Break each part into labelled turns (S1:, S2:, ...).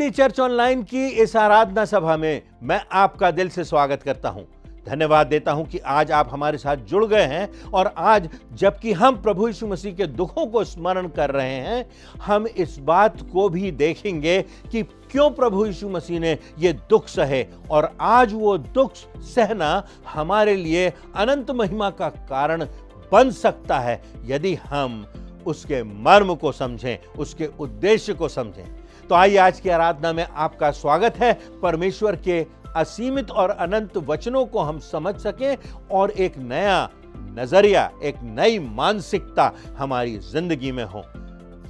S1: Hindi church online की इस आराधना सभा में मैं आपका दिल से स्वागत करता हूं। धन्यवाद देता हूं कि आज आप हमारे साथ जुड़ गए हैं और आज जबकि हम प्रभु यीशु मसीह के दुखों को स्मरण कर रहे हैं, हम इस बात को भी देखेंगे कि क्यों प्रभु यीशु मसीह ने ये दुख सहे और आज वो दुख सहना हमारे लिए अनंत महिमा का कारण बन सकता है यदि हम उसके मर्म को समझें, उसके उद्देश्य को समझें। तो आइए आज की आराधना में आपका स्वागत है। परमेश्वर के असीमित और अनंत वचनों को हम समझ सकें और एक नया नजरिया, एक नई मानसिकता हमारी जिंदगी में हो।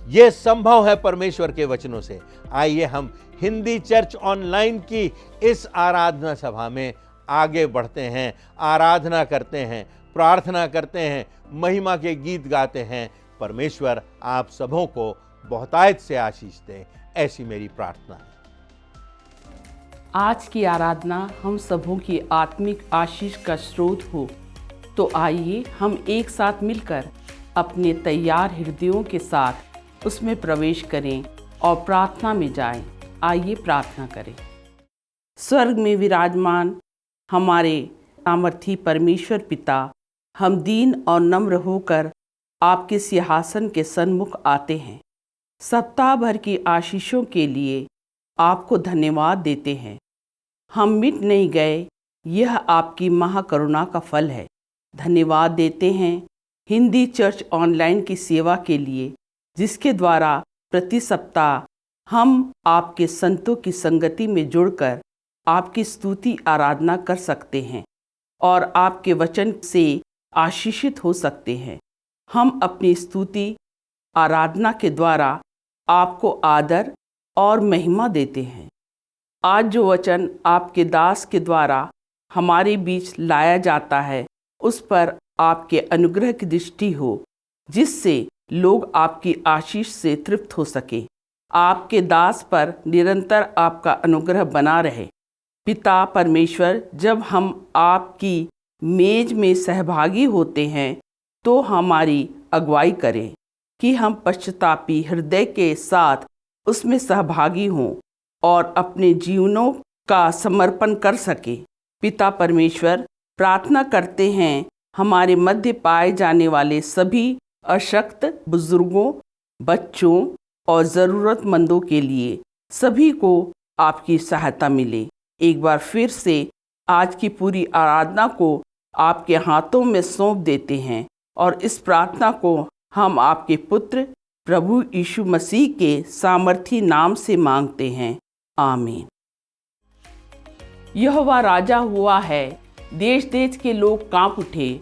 S1: यह संभव है परमेश्वर के वचनों से। आइए हम हिंदी चर्च ऑनलाइन की इस आराधना सभा में आगे बढ़ते हैं, आराधना करते हैं, प्रार्थना करते हैं, महिमा के गीत गाते हैं। परमेश्वर आप सबों को बहुतायत से आशीष दे, ऐसी मेरी प्रार्थना है।
S2: आज की आराधना हम सबों की आत्मिक आशीष का स्रोत हो, तो आइए हम एक साथ मिलकर अपने तैयार हृदयों के साथ उसमें प्रवेश करें और प्रार्थना में जाएं। आइए प्रार्थना करें। स्वर्ग में विराजमान हमारे सामर्थी परमेश्वर पिता, हम दीन और नम्र होकर आपके सिंहासन के सन्मुख आते हैं। सप्ताह भर की आशीषों के लिए आपको धन्यवाद देते हैं। हम मिट नहीं गए, यह आपकी महाकरुणा का फल है। धन्यवाद देते हैं हिंदी चर्च ऑनलाइन की सेवा के लिए, जिसके द्वारा प्रति सप्ताह हम आपके संतों की संगति में जुड़कर आपकी स्तुति आराधना कर सकते हैं और आपके वचन से आशीषित हो सकते हैं। हम अपनी स्तुति आराधना के द्वारा आपको आदर और महिमा देते हैं। आज जो वचन आपके दास के द्वारा हमारे बीच लाया जाता है, उस पर आपके अनुग्रह की दृष्टि हो, जिससे लोग आपकी आशीष से तृप्त हो सके। आपके दास पर निरंतर आपका अनुग्रह बना रहे। पिता परमेश्वर, जब हम आपकी मेज में सहभागी होते हैं तो हमारी अगुवाई करें कि हम पश्चातापी हृदय के साथ उसमें सहभागी हों और अपने जीवनों का समर्पण कर सके। पिता परमेश्वर, प्रार्थना करते हैं हमारे मध्य पाए जाने वाले सभी अशक्त बुजुर्गों, बच्चों और ज़रूरतमंदों के लिए सभी को आपकी सहायता मिले। एक बार फिर से आज की पूरी आराधना को आपके हाथों में सौंप देते हैं और इस प्रार्थना को हम आपके पुत्र प्रभु यीशु मसीह के सामर्थी नाम से मांगते हैं, आमीन। यहोवा राजा हुआ है, देश देश के लोग कांप उठे।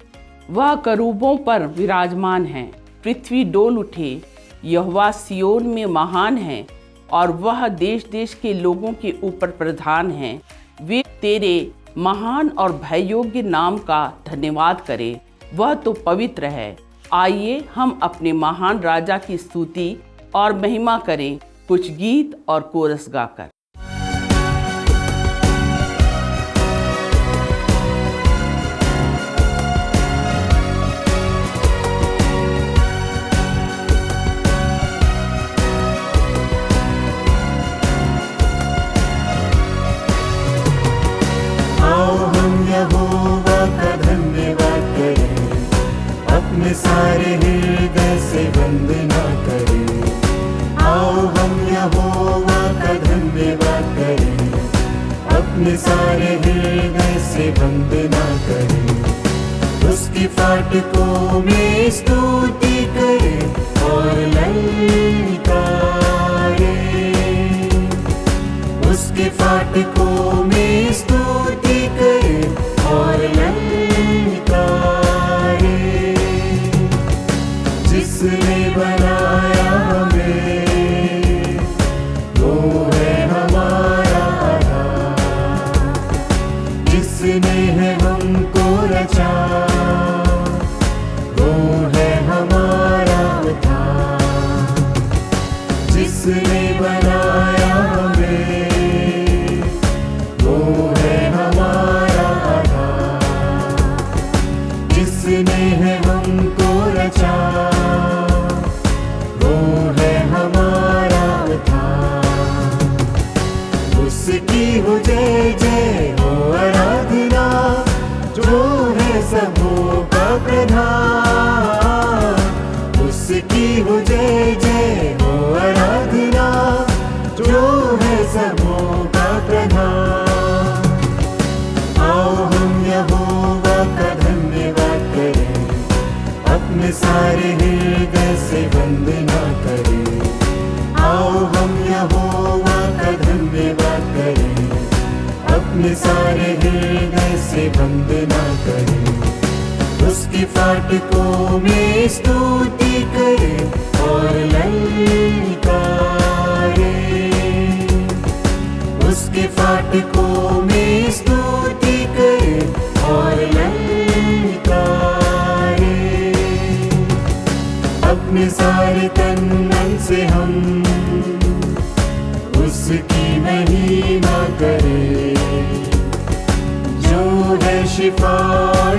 S2: वह करूबों पर विराजमान है, पृथ्वी डोल उठे। यहोवा सियोन में महान है और वह देश देश के लोगों के ऊपर प्रधान है। वे तेरे महान और भययोग्य नाम का धन्यवाद करें, वह तो पवित्र है। आइए हम अपने महान राजा की स्तुति और महिमा करें, कुछ गीत और कोरस गाकर।
S3: यहोवा का धन्यवाद करें, अपने सारे हृदय से वंदना करें। आओ हम यहोवा का धन्यवाद करें, अपने सारे हृदय से वंदना करें। उसकी फाटकों में स्तुति करें और ललकारें। उसके फाटकों में स्तुति करें और ललकारें। जिसने बनाया हमें, वो है हमारा आधार। जिसने है हमको रचा, वो है हमारा उद्धार। जिसने बनाया हमें, वो है हमारा आधार। जिसने है हमको रचा, वो है हमारा उद्धार। जो है सबों का प्रधान, उसकी हो जय जय हो आराधना, जो है सबों का प्रधान। आओ हम यहोवा का धन्यवाद करें, अपने सारे हृदय से वंदना करें। आओ हम यहोवा का धन्यवाद करें, अपने सारे हृदय से वंदना करें। उसकी फाटकों में स्तुति करें और ललकारें, उसके फाटकों में स्तुति करें और ललकारें। अपने सारे तन मन से हम उसकी महिमा करें, जो है शिफा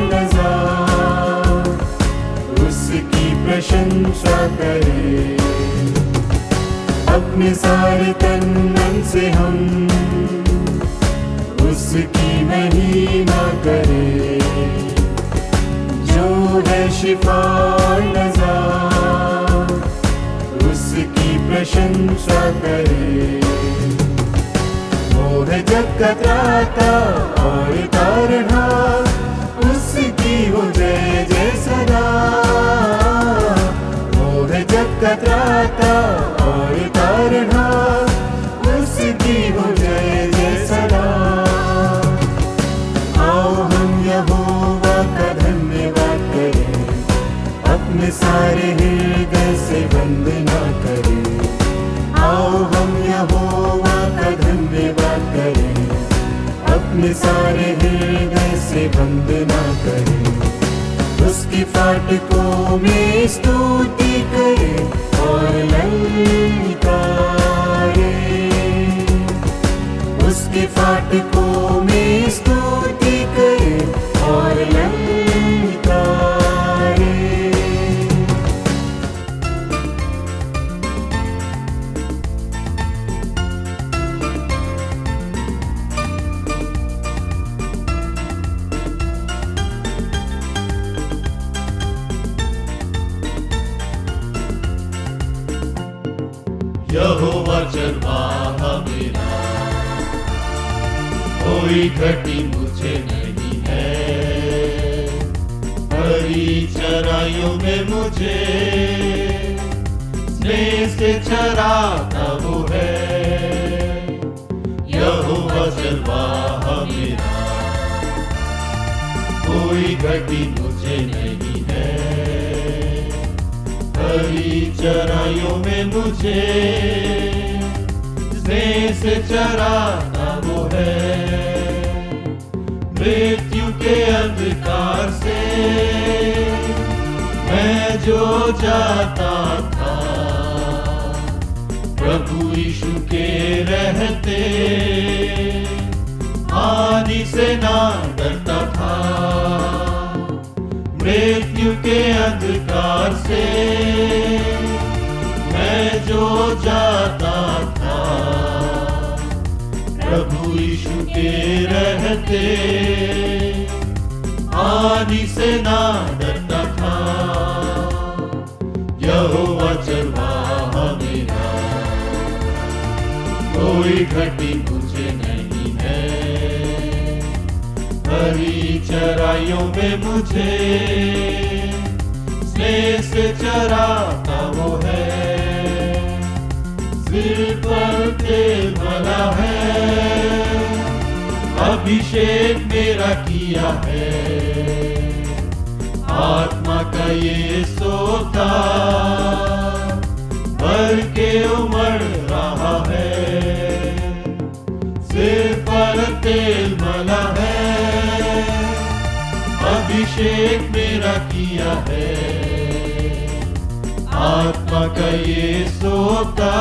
S3: नज़ा, उसकी प्रशंसा करें। अपने सारे तन मन से हम उसकी महिमा करें, जो है शिफा नज़ा, उसकी प्रशंसा करें। वो है जग का त्राता और तारणहार, उसकी हो जय जय सदा। वो है जग का त्राता और तारणहार, उसकी हो जय जय सदा। आओ हम यहोवा का धन्यवाद करें, अपने सारे हृदय से वंदना करें। आओ हम यहोवा का धन्यवाद करें, अपने सारे हृदय से वंदना करें। उसकी फाटकों में स्तुति करें और ललकारें, उसके फाटकों में स्तुति करें और ललकारें।
S4: यहोवा चरवाहा मेरा, कोई घटी मुझे नहीं है। हरी चराइयों में मुझे स्नेह से चराता वो है। यहोवा चरवाहा मेरा, कोई घटी मुझे नहीं है। हरी चराइयों में मुझे स्नेह से चराता वो है। मृत्यु के अंधकार से मैं जो जाता था, प्रभु यीशु के रहते हानि से ना डरता था। मृत्यु के अंधकार से मैं जो जाता था, प्रभु यीशु के रहते हानि से ना डरता था। यहोवा चरवाहा मेरा, कोई घटी मुझे नहीं है। हरी चराइयों में मुझे स्नेह से चराता वो है। सिर पर तेल मला है, अभिषेक मेरा किया है। आत्मा का ये सोता भर के उमड़ रहा है। सिर पर तेल मला है, अभिषेक मेरा किया है। आत्मा का ये सोता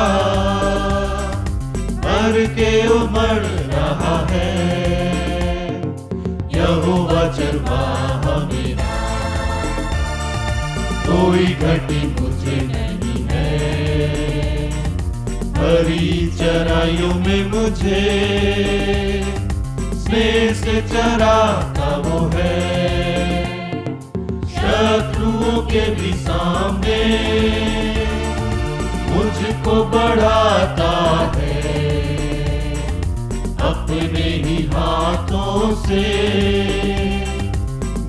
S4: भर के उमड़ रहा है। यहोवा चरवाहा मेरा, कोई घटी मुझे नहीं है। हरी चराइयों में मुझे स्नेह से चराता वो है, शत्रुओं के भी सामने मुझको बढ़ाता है, अपने ही हाथों से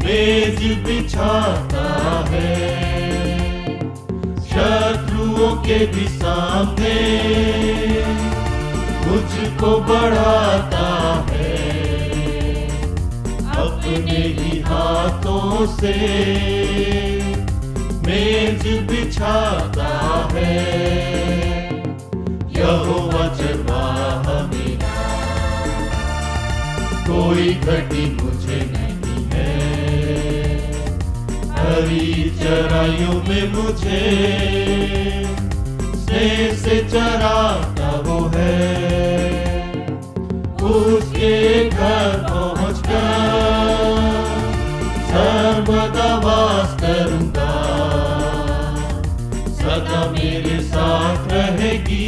S4: मेज बिछाता है। शत्रुओं के भी सामने मुझको बढ़ाता है, अपने ही हाथों से मेज बिछाता है। यहोवा चरवाहा मेरा, कोई घटी मुझे नहीं है, हरी चराइयों में मुझे स्नेह से चराता वो है। उसके घर पहुंचकर सर्वदा वास करूंगा, सदा मेरे साथ रहेगी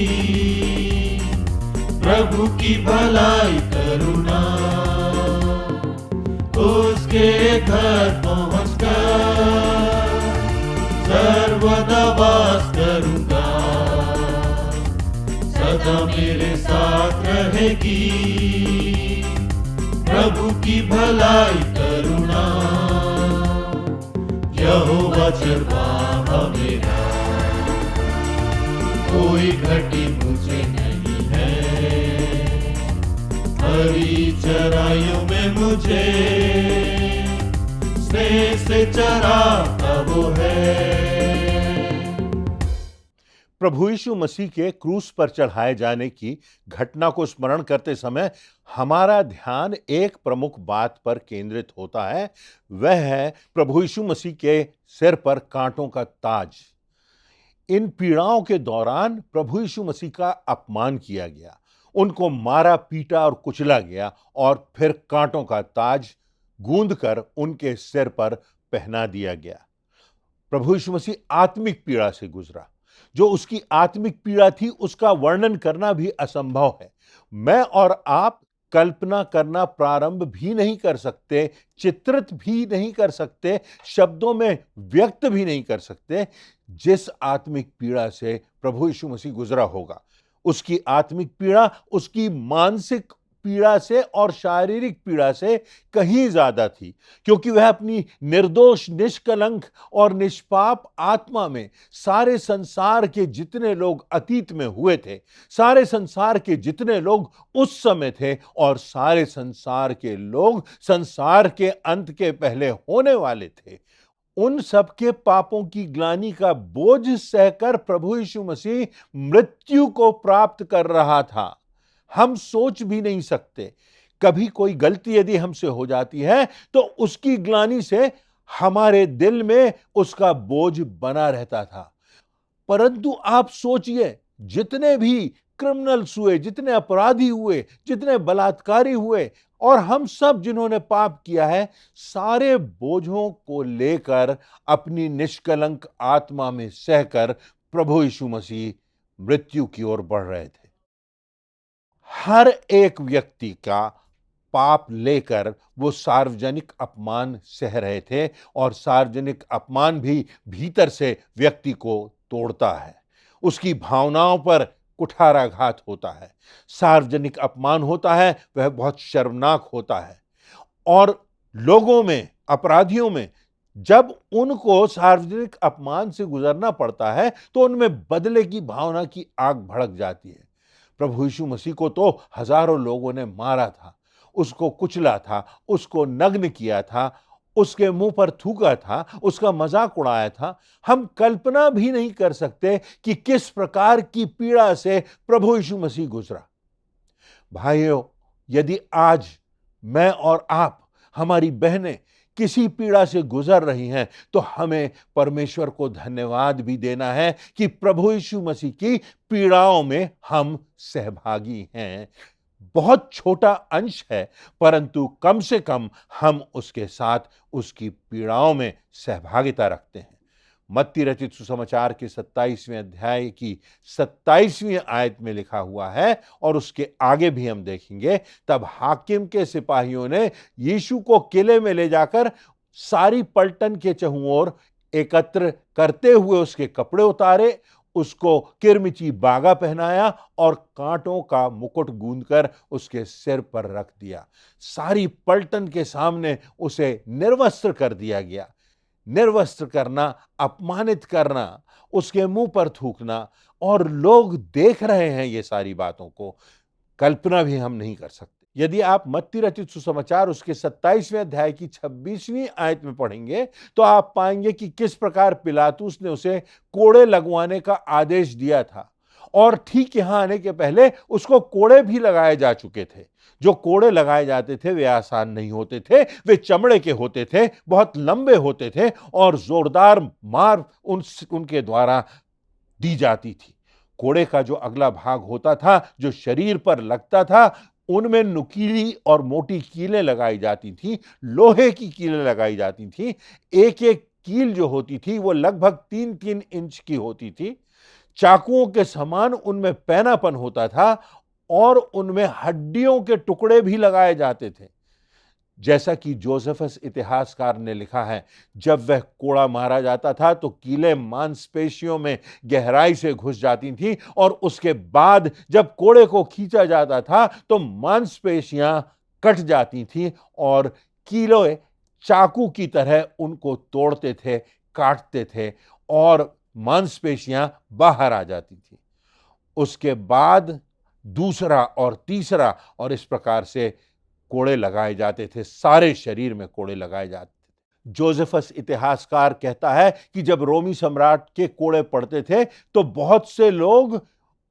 S4: प्रभु की भलाई करुणा। उसके घर पहुंचकर सर्वदा वास करूंगा, सदा मेरे साथ रहेगी प्रभु की भलाई करुणा। यहोवा चरवाहा मेरा, कोई घटी मुझे नहीं है, हरी चराइयों में मुझे स्नेह से चराता वो है।
S1: प्रभु यीशु मसीह के क्रूस पर चढ़ाए जाने की घटना को स्मरण करते समय हमारा ध्यान एक प्रमुख बात पर केंद्रित होता है, वह है प्रभु यीशु मसीह के सिर पर कांटों का ताज। इन पीड़ाओं के दौरान प्रभु यीशु मसीह का अपमान किया गया, उनको मारा पीटा और कुचला गया और फिर कांटों का ताज गूंद कर उनके सिर पर पहना दिया गया। प्रभु यीशु मसीह आत्मिक पीड़ा से गुजरा। जो उसकी आत्मिक पीड़ा थी उसका वर्णन करना भी असंभव है। मैं और आप कल्पना करना प्रारंभ भी नहीं कर सकते, चित्रित भी नहीं कर सकते, शब्दों में व्यक्त भी नहीं कर सकते जिस आत्मिक पीड़ा से प्रभु यीशु मसीह गुजरा होगा। उसकी आत्मिक पीड़ा उसकी मानसिक पीड़ा से और शारीरिक पीड़ा से कहीं ज्यादा थी, क्योंकि वह अपनी निर्दोष, निष्कलंक और निष्पाप आत्मा में सारे संसार के जितने लोग अतीत में हुए थे, सारे संसार के जितने लोग उस समय थे और सारे संसार के लोग संसार के अंत के पहले होने वाले थे, उन सबके पापों की ग्लानि का बोझ सहकर प्रभु यीशु मसीह मृत्यु को प्राप्त कर रहा था। हम सोच भी नहीं सकते, कभी कोई गलती यदि हमसे हो जाती है तो उसकी ग्लानि से हमारे दिल में उसका बोझ बना रहता था। परंतु आप सोचिए, जितने भी क्रिमिनल्स हुए, जितने अपराधी हुए, जितने बलात्कारी हुए और हम सब जिन्होंने पाप किया है, सारे बोझों को लेकर अपनी निष्कलंक आत्मा में सहकर प्रभु यीशु मसीह मृत्यु की ओर बढ़ रहे थे। हर एक व्यक्ति का पाप लेकर वो सार्वजनिक अपमान सह रहे थे और सार्वजनिक अपमान भी भीतर से व्यक्ति को तोड़ता है, उसकी भावनाओं पर कुठाराघात होता है। सार्वजनिक अपमान होता है, वह बहुत शर्मनाक होता है और लोगों में, अपराधियों में जब उनको सार्वजनिक अपमान से गुजरना पड़ता है तो उनमें बदले की भावना की आग भड़क जाती है। प्रभु यीशु मसीह को तो हजारों लोगों ने मारा था, उसको कुचला था, उसको नग्न किया था, उसके मुंह पर थूका था, उसका मजाक उड़ाया था। हम कल्पना भी नहीं कर सकते कि किस प्रकार की पीड़ा से प्रभु यीशु मसीह गुजरा। भाइयों, यदि आज मैं और आप, हमारी बहनें किसी पीड़ा से गुजर रही हैं तो हमें परमेश्वर को धन्यवाद भी देना है कि प्रभु यीशु मसीह की पीड़ाओं में हम सहभागी हैं। बहुत छोटा अंश है, परंतु कम से कम हम उसके साथ उसकी पीड़ाओं में सहभागिता रखते हैं। मत्ती रचित सुसमाचार के 27वें अध्याय की 27वीं आयत में लिखा हुआ है, और उसके आगे भी हम देखेंगे, तब हाकिम के सिपाहियों ने यीशु को किले में ले जाकर सारी पलटन के चहुओं ओर एकत्र करते हुए उसके कपड़े उतारे, उसको किरमिची बागा पहनाया और कांटों का मुकुट गूंदकर उसके सिर पर रख दिया। सारी पलटन के सामने उसे निर्वस्त्र कर दिया गया। निर्वस्त्र करना, अपमानित करना, उसके मुंह पर थूकना, और लोग देख रहे हैं ये सारी बातों को, कल्पना भी हम नहीं कर सकते। यदि आप मत्ती रचित सुसमाचार उसके 27वें अध्याय की 26वीं आयत में पढ़ेंगे तो आप पाएंगे कि किस प्रकार पिलातुस ने उसे कोड़े लगवाने का आदेश दिया था, और ठीक यहां आने के पहले उसको कोड़े भी लगाए जा चुके थे। जो कोड़े लगाए जाते थे वे आसान नहीं होते थे, वे चमड़े के होते थे, बहुत लंबे होते थे, और जोरदार मार उनके द्वारा दी जाती थी। कोड़े का जो अगला भाग होता था, जो शरीर पर लगता था, उनमें नुकीली और मोटी कीलें लगाई जाती थी, लोहे की कीलें लगाई जाती थी। एक एक कील जो होती थी वो लगभग 3-3 इंच की होती थी। चाकुओं के समान उनमें पैनापन होता था, और उनमें हड्डियों के टुकड़े भी लगाए जाते थे। जैसा कि जोसेफस इतिहासकार ने लिखा है, जब वह कोड़ा मारा जाता था तो कीलें मांसपेशियों में गहराई से घुस जाती थीं, और उसके बाद जब कोड़े को खींचा जाता था तो मांसपेशियां कट जाती थीं, और कीले चाकू की तरह उनको तोड़ते थे, काटते थे, और मांसपेशियां बाहर आ जाती थी। उसके बाद दूसरा और तीसरा, और इस प्रकार से कोड़े लगाए जाते थे, सारे शरीर में कोड़े लगाए जाते थे। जोसेफस इतिहासकार कहता है कि जब रोमी सम्राट के कोड़े पड़ते थे तो बहुत से लोग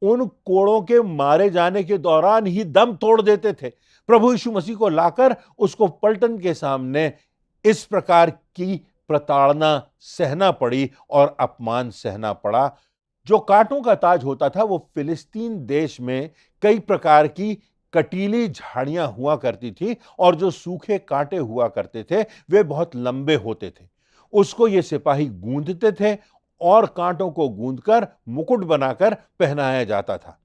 S1: उन कोड़ों के मारे जाने के दौरान ही दम तोड़ देते थे। प्रभु यीशु मसीह को लाकर उसको पलटन के सामने इस प्रकार की प्रताड़ना सहना पड़ी और अपमान सहना पड़ा। जो कांटों का ताज होता था वो फिलिस्तीन देश में कई प्रकार की कटीली झाड़ियां हुआ करती थी, और जो सूखे कांटे हुआ करते थे वे बहुत लंबे होते थे। उसको ये सिपाही गूंदते थे, और कांटों को गूंदकर मुकुट बनाकर पहनाया जाता था,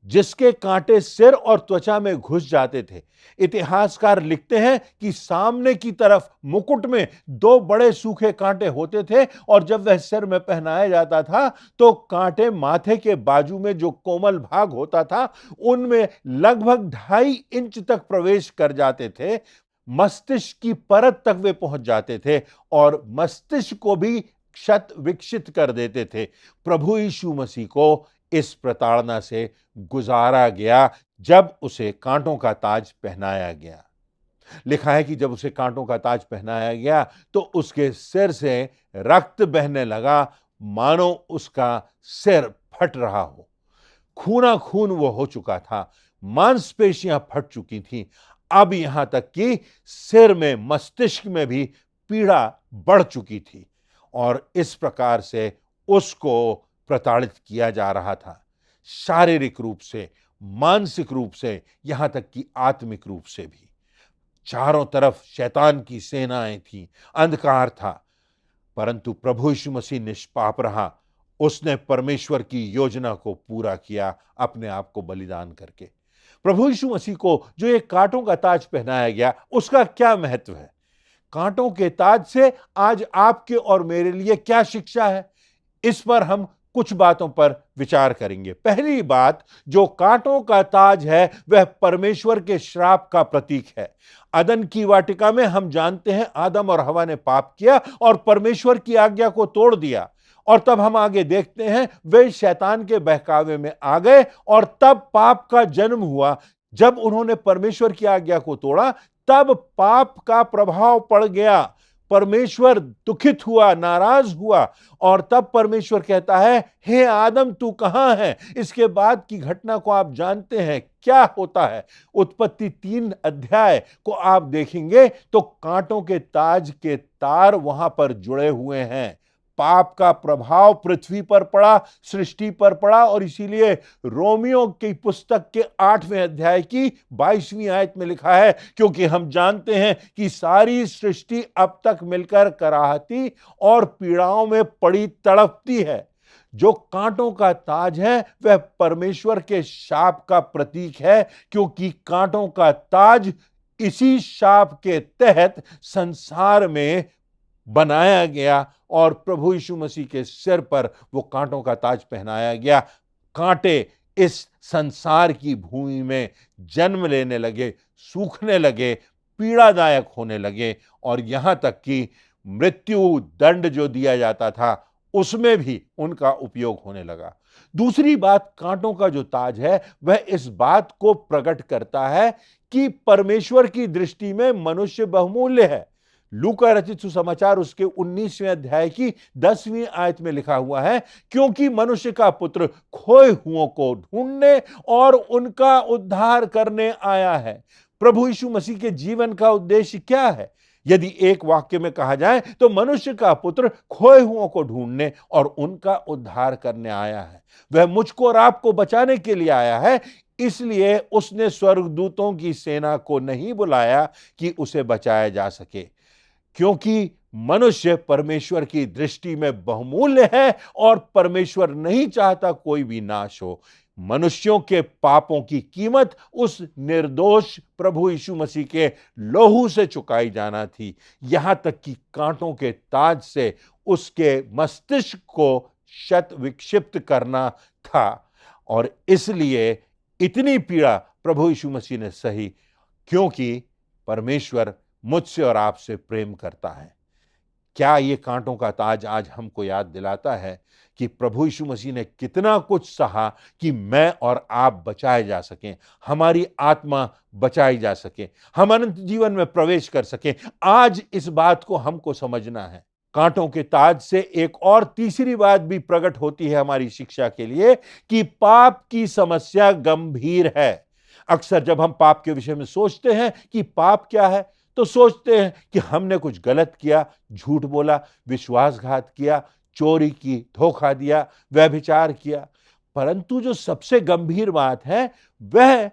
S1: जिसके कांटे सिर और त्वचा में घुस जाते थे। इतिहासकार लिखते हैं कि सामने की तरफ मुकुट में 2 बड़े सूखे कांटे होते थे, और जब वह सिर में पहनाया जाता था तो कांटे माथे के बाजू में जो कोमल भाग होता था उनमें लगभग 2.5 इंच तक प्रवेश कर जाते थे। मस्तिष्क की परत तक वे पहुंच जाते थे, और मस्तिष्क को भी क्षत विक्षित कर देते थे। प्रभु यीशु मसीह को इस प्रताड़ना से गुजारा गया जब उसे कांटों का ताज पहनाया गया। लिखा है कि जब उसे कांटों का ताज पहनाया गया तो उसके सिर से रक्त बहने लगा, मानो उसका सिर फट रहा हो। खूना खून वो हो चुका था, मांसपेशियां फट चुकी थीं। अब यहां तक कि सिर में, मस्तिष्क में भी पीड़ा बढ़ चुकी थी, और इस प्रकार से उसको प्रताड़ित किया जा रहा था, शारीरिक रूप से, मानसिक रूप से, यहां तक कि आत्मिक रूप से भी। चारों तरफ शैतान की सेनाएं थीं, अंधकार था, परंतु प्रभु यीशु मसीह निष्पाप रहा। उसने परमेश्वर की योजना को पूरा किया अपने आप को बलिदान करके। प्रभु यीशु मसीह को जो एक कांटों का ताज पहनाया गया, उसका क्या महत्व है? कांटों के ताज से आज आपके और मेरे लिए क्या शिक्षा है? इस पर हम कुछ बातों पर विचार करेंगे। पहली बात, जो कांटों का ताज है वह परमेश्वर के श्राप का प्रतीक है। अदन की वाटिका में हम जानते हैं आदम और हवा ने पाप किया और परमेश्वर की आज्ञा को तोड़ दिया, और तब हम आगे देखते हैं वे शैतान के बहकावे में आ गए, और तब पाप का जन्म हुआ। जब उन्होंने परमेश्वर की आज्ञा को तोड़ा तब पाप का प्रभाव पड़ गया, परमेश्वर दुखित हुआ, नाराज हुआ, और तब परमेश्वर कहता है, हे आदम तू कहां है? इसके बाद की घटना को आप जानते हैं क्या होता है। उत्पत्ति 3 अध्याय को आप देखेंगे तो कांटों के ताज के तार वहां पर जुड़े हुए हैं। पाप का प्रभाव पृथ्वी पर पड़ा, सृष्टि पर पड़ा। और इसीलिए रोमियो की पुस्तक के 8वें अध्याय की 22वीं आयत में लिखा है, क्योंकि हम जानते हैं कि सारी सृष्टि अब तक मिलकर कराहती और पीड़ाओं में पड़ी तड़पती है। जो कांटों का ताज है वह परमेश्वर के शाप का प्रतीक है, क्योंकि कांटों का ताज इसी शाप के तहत संसार में बनाया गया और प्रभु यीशु मसीह के सिर पर वो कांटों का ताज पहनाया गया। कांटे इस संसार की भूमि में जन्म लेने लगे, सूखने लगे, पीड़ादायक होने लगे, और यहां तक कि मृत्यु दंड जो दिया जाता था उसमें भी उनका उपयोग होने लगा। दूसरी बात, कांटों का जो ताज है वह इस बात को प्रकट करता है कि परमेश्वर की दृष्टि में मनुष्य बहुमूल्य है। लूका रचित सुसमाचार उसके 19वें अध्याय की 10वीं आयत में लिखा हुआ है, क्योंकि मनुष्य का पुत्र खोए हुओं को ढूंढने और उनका उद्धार करने आया है। प्रभु यीशु मसीह के जीवन का उद्देश्य क्या है? यदि एक वाक्य में कहा जाए तो मनुष्य का पुत्र खोए हुओं को ढूंढने और उनका उद्धार करने आया है। वह मुझको और आपको बचाने के लिए आया है, इसलिए उसने स्वर्गदूतों की सेना को नहीं बुलाया कि उसे बचाया जा सके, क्योंकि मनुष्य परमेश्वर की दृष्टि में बहुमूल्य है और परमेश्वर नहीं चाहता कोई भी नाश हो। मनुष्यों के पापों की कीमत उस निर्दोष प्रभु यीशु मसीह के लहू से चुकाई जाना थी। यहां तक कि कांटों के ताज से उसके मस्तिष्क को शत विक्षिप्त करना था, और इसलिए इतनी पीड़ा प्रभु यीशु मसीह ने सही, क्योंकि परमेश्वर मुझसे और आपसे प्रेम करता है। क्या ये कांटों का ताज आज हमको याद दिलाता है कि प्रभु यीशु मसीह ने कितना कुछ सहा कि मैं और आप बचाए जा सकें, हमारी आत्मा बचाई जा सके, हम अनंत जीवन में प्रवेश कर सकें। आज इस बात को हमको समझना है। कांटों के ताज से एक और तीसरी बात भी प्रकट होती है हमारी शिक्षा के लिए, कि पाप की समस्या गंभीर है। अक्सर जब हम पाप के विषय में सोचते हैं कि पाप क्या है, तो सोचते हैं कि हमने कुछ गलत किया, झूठ बोला, विश्वासघात किया, चोरी की, धोखा दिया, व्यभिचार किया। परंतु जो सबसे गंभीर बात है वह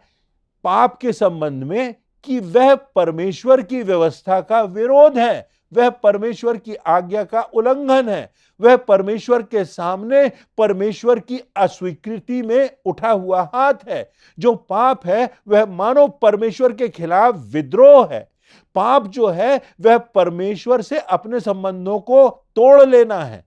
S1: पाप के संबंध में कि वह परमेश्वर की व्यवस्था का विरोध है, वह परमेश्वर की आज्ञा का उल्लंघन है, वह परमेश्वर के सामने परमेश्वर की अस्वीकृति में उठा हुआ हाथ है। जो पाप है वह मानो परमेश्वर के खिलाफ विद्रोह है। पाप जो है वह परमेश्वर से अपने संबंधों को तोड़ लेना है।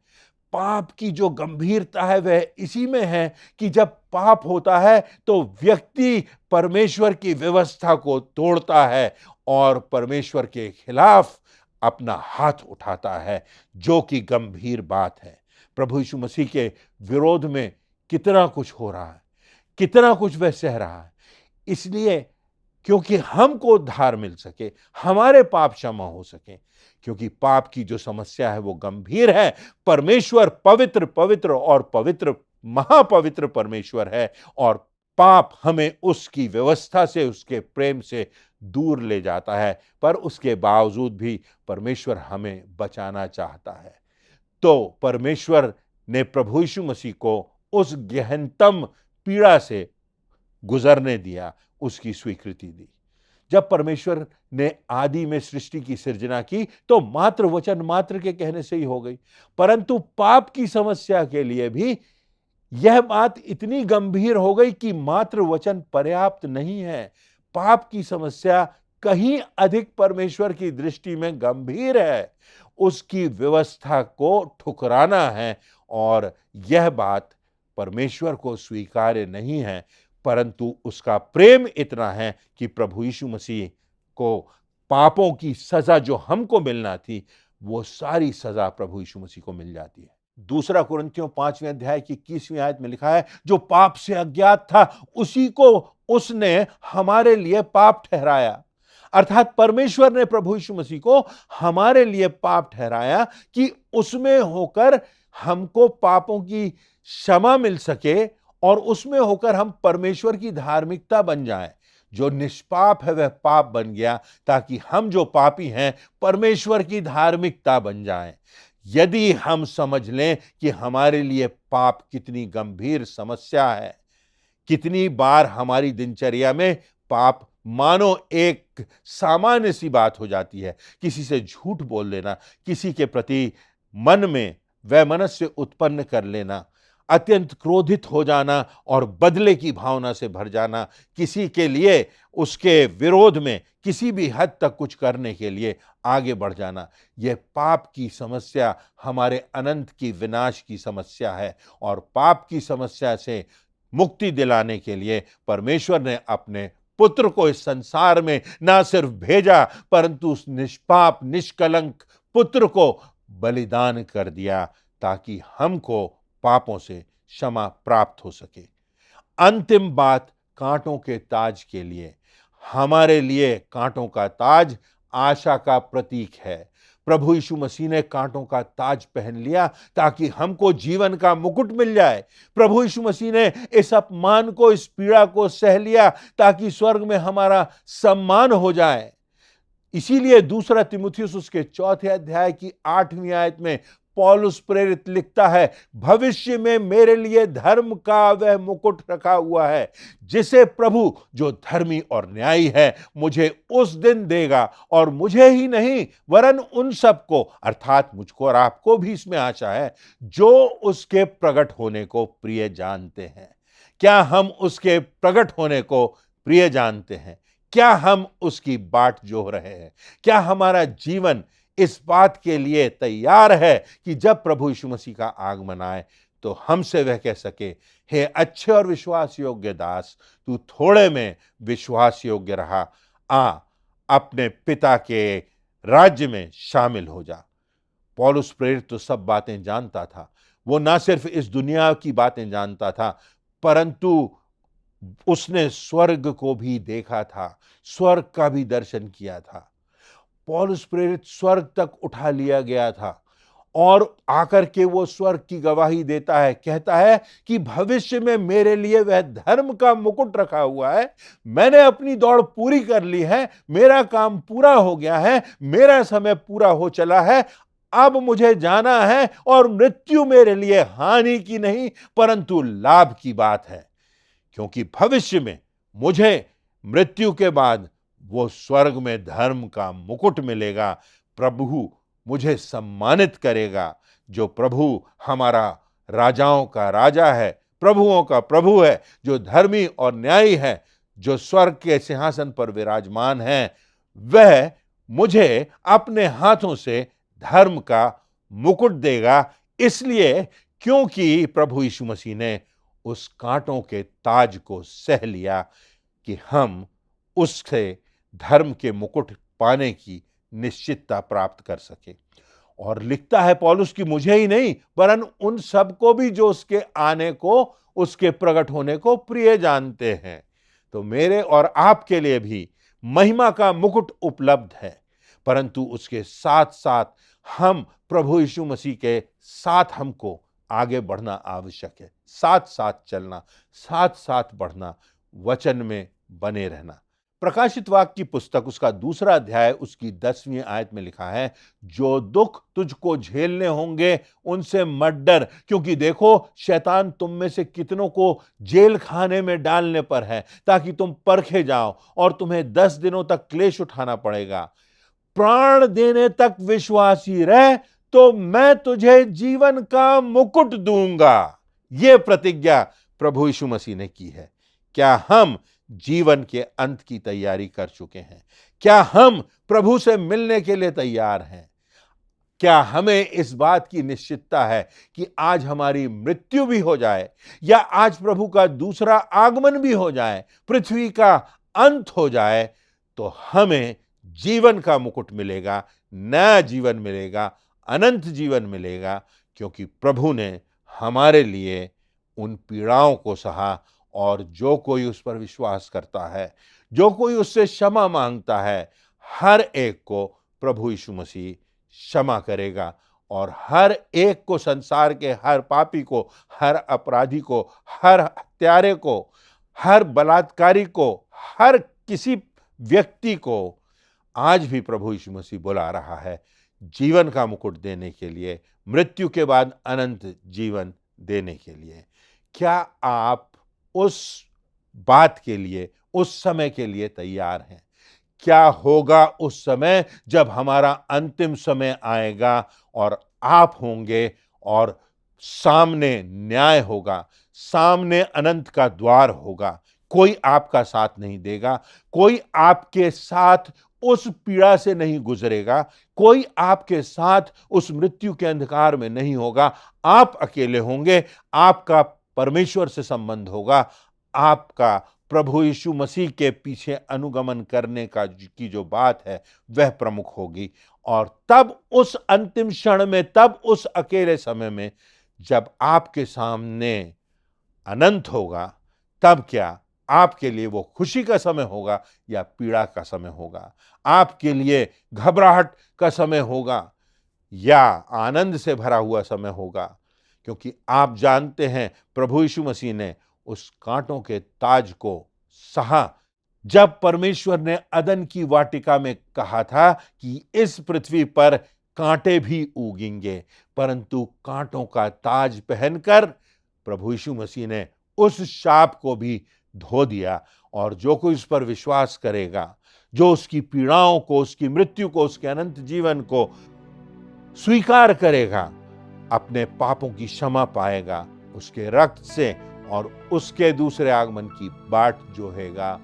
S1: पाप की जो गंभीरता है वह इसी में है कि जब पाप होता है तो व्यक्ति परमेश्वर की व्यवस्था को तोड़ता है और परमेश्वर के खिलाफ अपना हाथ उठाता है, जो कि गंभीर बात है। प्रभु यीशु मसीह के विरोध में कितना कुछ हो रहा है, कितना कुछ वह सह रहा है, इसलिए क्योंकि हमको उद्धार मिल सके, हमारे पाप क्षमा हो सके। क्योंकि पाप की जो समस्या है वो गंभीर है। परमेश्वर पवित्र पवित्र और पवित्र महापवित्र परमेश्वर है, और पाप हमें उसकी व्यवस्था से, उसके प्रेम से दूर ले जाता है, पर उसके बावजूद भी परमेश्वर हमें बचाना चाहता है। तो परमेश्वर ने प्रभु यीशु मसीह को उस गहनतम पीड़ा से गुजरने दिया, उसकी स्वीकृति दी। जब परमेश्वर ने आदि में सृष्टि की सृजना की तो मात्र वचन मात्र के कहने से ही हो गई, परंतु पाप की समस्या के लिए भी यह बात इतनी गंभीर हो गई कि मात्र वचन पर्याप्त नहीं है। पाप की समस्या कहीं अधिक परमेश्वर की दृष्टि में गंभीर है। उसकी व्यवस्था को ठुकराना है, और यह बात परमेश्वर को स्वीकार्य नहीं है, परंतु उसका प्रेम इतना है कि प्रभु यीशु मसीह को पापों की सजा जो हमको मिलना थी वो सारी सजा प्रभु यीशु मसीह को मिल जाती है। दूसरा कुरिन्थियों 5वें अध्याय की 21वीं आयत में लिखा है, जो पाप से अज्ञात था उसी को उसने हमारे लिए पाप ठहराया। अर्थात परमेश्वर ने प्रभु यीशु मसीह को हमारे लिए पाप ठहराया कि उसमें होकर हमको पापों की क्षमा मिल सके और उसमें होकर हम परमेश्वर की धार्मिकता बन जाएं। जो निष्पाप है वह पाप बन गया ताकि हम जो पापी हैं परमेश्वर की धार्मिकता बन जाएं। यदि हम समझ लें कि हमारे लिए पाप कितनी गंभीर समस्या है, कितनी बार हमारी दिनचर्या में पाप मानो एक सामान्य सी बात हो जाती है। किसी से झूठ बोल लेना, किसी के प्रति मन में वैमनस्य उत्पन्न कर लेना, अत्यंत क्रोधित हो जाना और बदले की भावना से भर जाना, किसी के लिए उसके विरोध में किसी भी हद तक कुछ करने के लिए आगे बढ़ जाना, यह पाप की समस्या हमारे अनंत की विनाश की समस्या है। और पाप की समस्या से मुक्ति दिलाने के लिए परमेश्वर ने अपने पुत्र को इस संसार में ना सिर्फ भेजा, परंतु उस निष्पाप निष्कलंक पुत्र को बलिदान कर दिया, ताकि हमको पापों से क्षमा प्राप्त हो सके। अंतिम बात, कांटों के ताज के लिए। हमारे लिए कांटों का ताज आशा का प्रतीक है। प्रभु यीशु मसीह ने कांटों का ताज पहन लिया ताकि हमको जीवन का मुकुट मिल जाए। प्रभु यीशु मसीह ने इस अपमान को, इस पीड़ा को सह लिया ताकि स्वर्ग में हमारा सम्मान हो जाए। इसीलिए दूसरा तिमुथियुस उसके 4 अध्याय की 8वीं आयत में पौलुस प्रेरित लिखता है, भविष्य में मेरे लिए धर्म का वह मुकुट रखा हुआ है, जिसे प्रभु जो धर्मी और न्यायी है मुझे उस दिन देगा, और मुझे ही नहीं वरन उन सबको, अर्थात मुझको और आपको भी इसमें आशा है, जो उसके प्रकट होने को प्रिय जानते हैं। क्या हम उसके प्रकट होने को प्रिय जानते हैं? क्या हम उसकी बाट जोह रहे हैं? क्या हमारा जीवन इस बात के लिए तैयार है कि जब प्रभु यीशु मसीह का आगमन आए तो हमसे वह कह सके, हे अच्छे और विश्वास योग्य दास, तू थोड़े में विश्वास योग्य रहा, आ अपने पिता के राज्य में शामिल हो जा। पौलुस प्रेरित तो सब बातें जानता था। वो ना सिर्फ इस दुनिया की बातें जानता था, परंतु उसने स्वर्ग को भी देखा था, स्वर्ग का भी दर्शन किया था। पौलुस प्रेरित स्वर्ग तक उठा लिया गया था और आकर के वो स्वर्ग की गवाही देता है, कहता है कि भविष्य में मेरे लिए वह धर्म का मुकुट रखा हुआ है। मैंने अपनी दौड़ पूरी कर ली है, मेरा काम पूरा हो गया है, मेरा समय पूरा हो चला है, अब मुझे जाना है और मृत्यु मेरे लिए हानि की नहीं परंतु लाभ की बात है, क्योंकि भविष्य में मुझे मृत्यु के बाद वो स्वर्ग में धर्म का मुकुट मिलेगा। प्रभु मुझे सम्मानित करेगा, जो प्रभु हमारा राजाओं का राजा है, प्रभुओं का प्रभु है, जो धर्मी और न्यायी है, जो स्वर्ग के सिंहासन पर विराजमान है। वह मुझे अपने हाथों से धर्म का मुकुट देगा, इसलिए क्योंकि प्रभु यीशु मसीह ने उस कांटों के ताज को सह लिया कि हम उससे धर्म के मुकुट पाने की निश्चितता प्राप्त कर सके। और लिखता है पौलुस कि मुझे ही नहीं वरन उन सबको भी जो उसके आने को, उसके प्रकट होने को प्रिय जानते हैं। तो मेरे और आपके लिए भी महिमा का मुकुट उपलब्ध है, परंतु उसके साथ साथ हम प्रभु यीशु मसीह के साथ हमको आगे बढ़ना आवश्यक है, साथ साथ चलना, साथ साथ बढ़ना, वचन में बने रहना। प्रकाशित वाक्य की पुस्तक उसका 2 अध्याय उसकी 10वीं आयत में लिखा है, जो दुख तुझको झेलने होंगे उनसे मत डर, क्योंकि देखो शैतान तुम में से कितनों को जेल खाने में डालने पर है, ताकि तुम परखे जाओ और तुम्हें 10 दिनों तक क्लेश उठाना पड़ेगा। प्राण देने तक विश्वासी रह तो मैं तुझे जीवन का मुकुट दूंगा। यह प्रतिज्ञा प्रभु यीशु मसीह ने की है। क्या हम जीवन के अंत की तैयारी कर चुके हैं? क्या हम प्रभु से मिलने के लिए तैयार हैं? क्या हमें इस बात की निश्चितता है कि आज हमारी मृत्यु भी हो जाए या आज प्रभु का दूसरा आगमन भी हो जाए, पृथ्वी का अंत हो जाए, तो हमें जीवन का मुकुट मिलेगा, नया जीवन मिलेगा, अनंत जीवन मिलेगा, क्योंकि प्रभु ने हमारे लिए उन पीड़ाओं को सहा। और जो कोई उस पर विश्वास करता है, जो कोई उससे क्षमा मांगता है, हर एक को प्रभु यीशु मसीह क्षमा करेगा और हर एक को, संसार के हर पापी को, हर अपराधी को, हर हत्यारे को, हर बलात्कारी को, हर किसी व्यक्ति को आज भी प्रभु यीशु मसीह बुला रहा है जीवन का मुकुट देने के लिए, मृत्यु के बाद अनंत जीवन देने के लिए। क्या आप उस बात के लिए, उस समय के लिए तैयार हैं? क्या होगा उस समय जब हमारा अंतिम समय आएगा और आप होंगे और सामने न्याय होगा, सामने अनंत का द्वार होगा, कोई आपका साथ नहीं देगा, कोई आपके साथ उस पीड़ा से नहीं गुजरेगा, कोई आपके साथ उस मृत्यु के अंधकार में नहीं होगा, आप अकेले होंगे। आपका परमेश्वर से संबंध होगा, आपका प्रभु यीशु मसीह के पीछे अनुगमन करने की जो बात है वह प्रमुख होगी। और तब उस अंतिम क्षण में, तब उस अकेले समय में जब आपके सामने अनंत होगा, तब क्या आपके लिए वो खुशी का समय होगा या पीड़ा का समय होगा? आपके लिए घबराहट का समय होगा या आनंद से भरा हुआ समय होगा? क्योंकि आप जानते हैं प्रभु यीशु मसीह ने उस कांटों के ताज को सहा जब परमेश्वर ने अदन की वाटिका में कहा था कि इस पृथ्वी पर कांटे भी उगेंगे, परंतु कांटों का ताज पहनकर प्रभु यीशु मसीह ने उस शाप को भी धो दिया। और जो कोई उस पर विश्वास करेगा, जो उसकी पीड़ाओं को, उसकी मृत्यु को, उसके अनंत जीवन को स्वीकार करेगा, अपने पापों की क्षमा पाएगा उसके रक्त से और उसके दूसरे आगमन की बाट जोहेगा।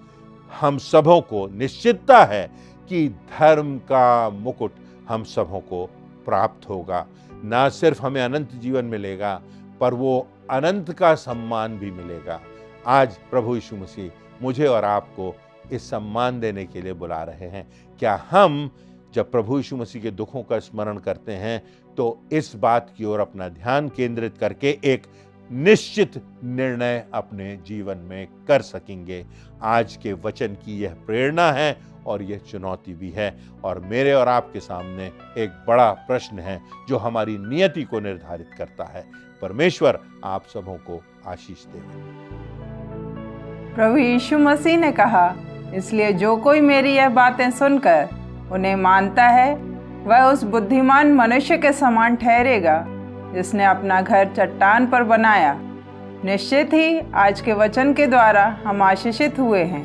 S1: हम सबों को निश्चितता है कि धर्म का मुकुट हम सबों को प्राप्त होगा। ना सिर्फ हमें अनंत जीवन मिलेगा, पर वो अनंत का सम्मान भी मिलेगा। आज प्रभु यीशु मसीह मुझे और आपको इस सम्मान देने के लिए बुला रहे हैं। क्या हम जब प्रभु यीशु मसीह के दुखों का स्मरण करते हैं तो इस बात की ओर अपना ध्यान केंद्रित करके एक निश्चित निर्णय अपने जीवन में कर सकेंगे? आज के वचन की यह प्रेरणा है और यह चुनौती भी है। और मेरे और आपके सामने एक बड़ा प्रश्न है जो हमारी नियति को निर्धारित करता है। परमेश्वर आप सबों को आशीष दे।
S5: प्रभु यीशु मसीह ने कहा, इसलिए जो कोई मेरी यह बातें सुनकर उन्हें मानता है वह उस बुद्धिमान मनुष्य के समान ठहरेगा जिसने अपना घर चट्टान पर बनाया। निश्चित ही आज के वचन के द्वारा हम आशीषित हुए हैं।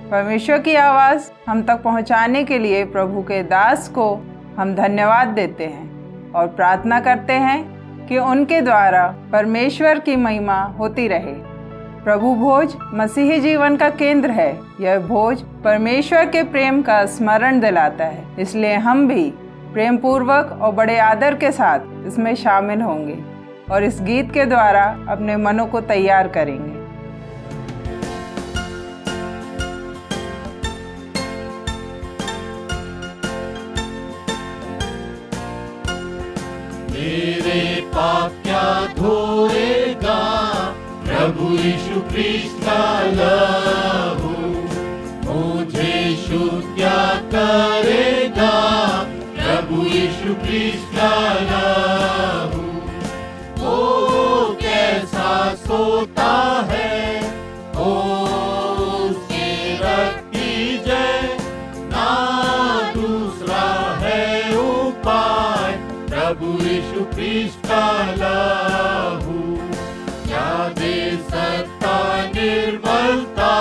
S5: परमेश्वर की आवाज़ हम तक पहुंचाने के लिए प्रभु के दास को हम धन्यवाद देते हैं और प्रार्थना करते हैं कि उनके द्वारा परमेश्वर की महिमा होती रहे। प्रभु भोज मसीही जीवन का केंद्र है। यह भोज परमेश्वर के प्रेम का स्मरण दिलाता है, इसलिए हम भी प्रेम पूर्वक और बड़े आदर के साथ इसमें शामिल होंगे और इस गीत के द्वारा अपने मनों को तैयार करेंगे।
S4: मेरे पाप क्या धोएगा प्रभु यीशु ख्रीस्त का लहू, मुझे शुद्ध क्या करेगा प्रभु यीशु ख्रीस्त का लहू। ओ कैसा सोता है, ओ उसके रक्त की जय, ना दूसरा है उपाय प्रभु यीशु ख्रीस्त का लहू। क्या दे सकता निर्मलता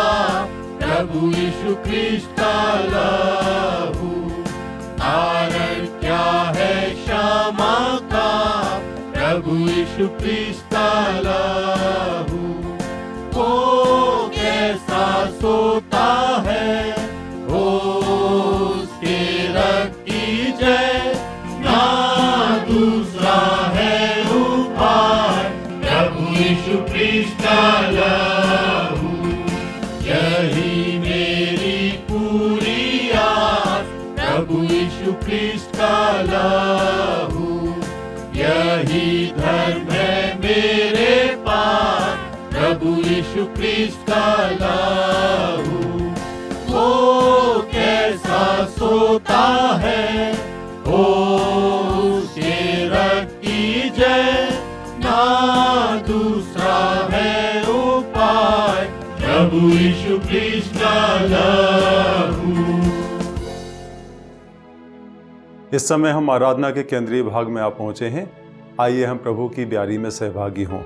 S4: प्रभु यीशु ख्रीस्त का लहू। कारण क्या है क्षमा का प्रभु यीशु ख्रीस्त का लहू। ओ कैसा सोता है, ओ उसके रक्त की जय, ना दूसरा है उपाय प्रभु यीशु ख्रीस्त का लहू। यही मेरी पूरी आस प्रभु यीशु ख्रीस्त का लहू। यही धर्म है मेरे पास प्रभु यीशु ख्रीस्त का लहू। ओ कैसा सोता है, ओ उसके रक्त की जय, ना दूसरा है उपाय प्रभु यीशु ख्रीस्त का लहू।
S6: इस समय हम आराधना के केंद्रीय भाग में आ पहुंचे हैं। आइए हम प्रभु की ब्यारी में सहभागी हों।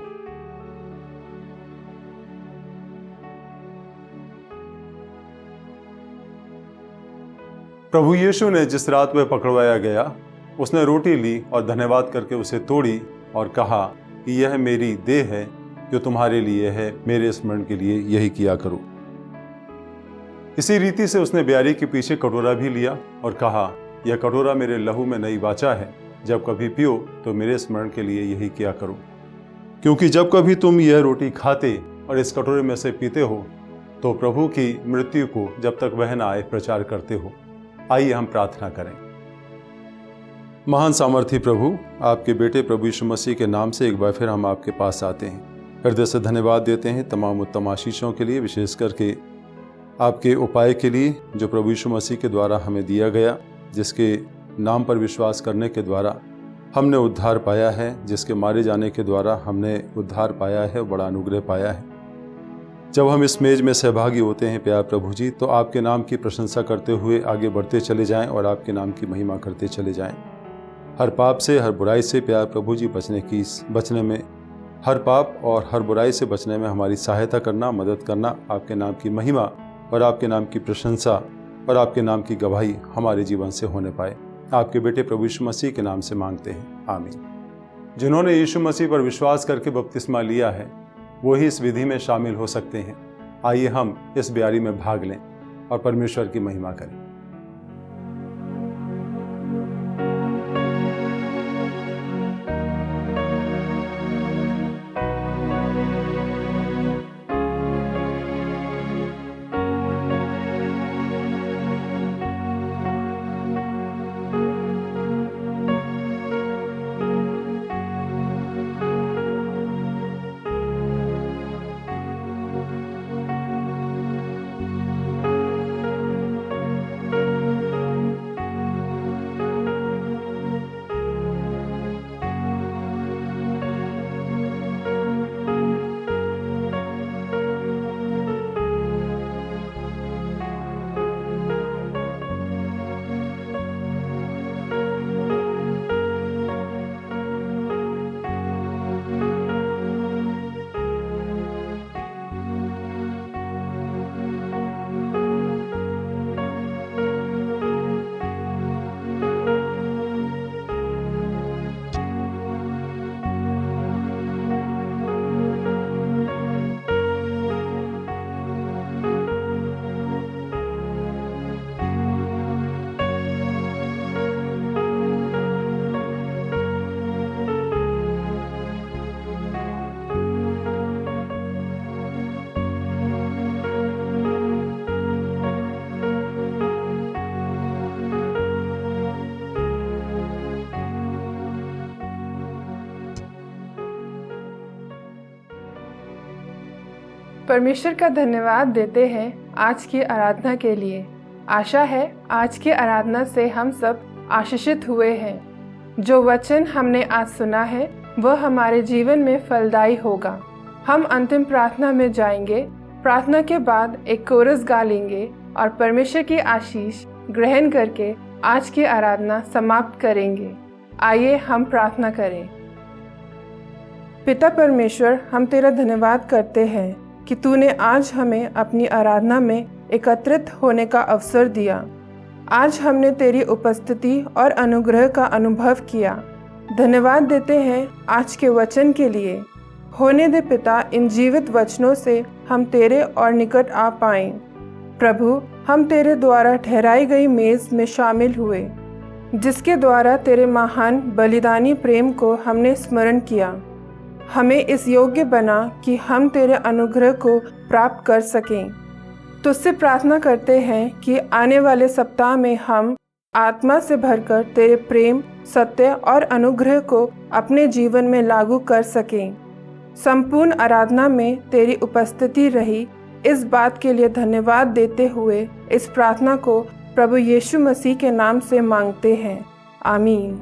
S6: प्रभु यीशु ने जिस रात वह पकड़वाया गया, उसने रोटी ली और धन्यवाद करके उसे तोड़ी और कहा कि यह मेरी देह है जो तुम्हारे लिए है, मेरे स्मरण के लिए यही किया करो। इसी रीति से उसने ब्यारी के पीछे कटोरा भी लिया और कहा, यह कटोरा मेरे लहू में नई वाचा है, जब कभी पियो तो मेरे स्मरण के लिए यही किया करो। क्योंकि जब कभी तुम यह रोटी खाते और इस कटोरे में से पीते हो तो प्रभु की मृत्यु को जब तक वह न आए प्रचार करते हो। आइए हम प्रार्थना करें। महान सामर्थी प्रभु, आपके बेटे प्रभु यीशु मसीह के नाम से एक बार फिर हम आपके पास आते हैं। हृदय से धन्यवाद देते हैं तमाम उत्तम आशीषों के लिए, विशेष करके आपके उपाय के लिए जो प्रभु यीशु मसीह के द्वारा हमें दिया गया, जिसके नाम पर विश्वास करने के द्वारा हमने उद्धार पाया है, जिसके मारे जाने के द्वारा हमने उद्धार पाया है, बड़ा अनुग्रह पाया है। जब हम इस मेज में सहभागी होते हैं प्यार प्रभु जी, तो आपके नाम की प्रशंसा करते हुए आगे बढ़ते चले जाएं और आपके नाम की महिमा करते चले जाएं। हर पाप से, हर बुराई से प्यार प्रभु जी बचने में, हर पाप और हर बुराई से बचने में हमारी सहायता करना, मदद करना। आपके नाम की महिमा और आपके नाम की प्रशंसा और आपके नाम की गवाही हमारे जीवन से होने पाए, आपके बेटे प्रभु यीशु मसीह के नाम से मांगते हैं, आमीन। जिन्होंने यीशु मसीह पर विश्वास करके बपतिस्मा लिया है वो ही इस विधि में शामिल हो सकते हैं। आइए हम इस ब्यारी में भाग लें और परमेश्वर की महिमा करें।
S7: परमेश्वर का धन्यवाद देते हैं आज की आराधना के लिए। आशा है आज की आराधना से हम सब आशीषित हुए हैं। जो वचन हमने आज सुना है वह हमारे जीवन में फलदायी होगा। हम अंतिम प्रार्थना में जाएंगे। प्रार्थना के बाद एक कोरस गा लेंगे और परमेश्वर की आशीष ग्रहण करके आज की आराधना समाप्त करेंगे। आइए हम प्रार्थना करें। पिता परमेश्वर, हम तेरा धन्यवाद करते हैं कि तूने आज हमें अपनी आराधना में एकत्रित होने का अवसर दिया। आज हमने तेरी उपस्थिति और अनुग्रह का अनुभव किया। धन्यवाद देते हैं आज के वचन के लिए। होने दे पिता, इन जीवित वचनों से हम तेरे और निकट आ पाएं। प्रभु, हम तेरे द्वारा ठहराई गई मेज में शामिल हुए, जिसके द्वारा तेरे महान बलिदानी प्रेम को हमने स्मरण किया। हमें इस योग्य बना कि हम तेरे अनुग्रह को प्राप्त कर सकें। तुझसे प्रार्थना करते हैं कि आने वाले सप्ताह में हम आत्मा से भरकर तेरे प्रेम, सत्य और अनुग्रह को अपने जीवन में लागू कर सकें। संपूर्ण आराधना में तेरी उपस्थिति रही, इस बात के लिए धन्यवाद देते हुए इस प्रार्थना को प्रभु यीशु मसीह के नाम से मांगते हैं, आमीन।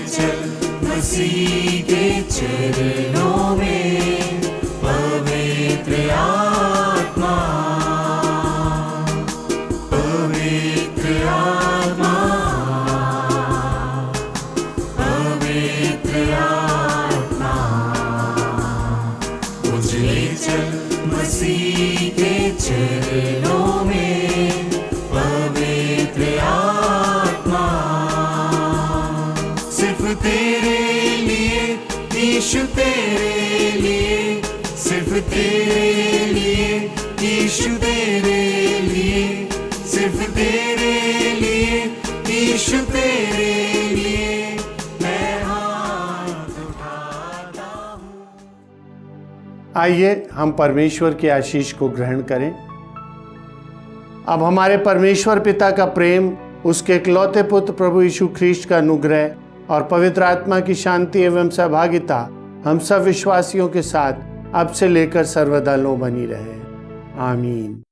S3: चल मसीह के चरणों में पवित्र आत्मा, पवित्र आत्मा, पवित्र आत्मा। मुझे चल मसीह के चरणों में पवित्र आत्मा। सिर्फ तेरे लिए यीशु, तेरे लिए, सिर्फ तेरे लिए यीशु, तेरे लिए, सिर्फ तेरे लिए यीशु, तेरे लिए मैं हाथ उठाता हूँ।
S8: आइए हम परमेश्वर की आशीष को ग्रहण करें। अब हमारे परमेश्वर पिता का प्रेम, उसके इकलौते पुत्र प्रभु यीशु ख्रीस्ट का अनुग्रह और पवित्र आत्मा की शांति एवं सहभागिता हम सब विश्वासियों के साथ अब से लेकर सर्वदा बनी रहे। आमीन।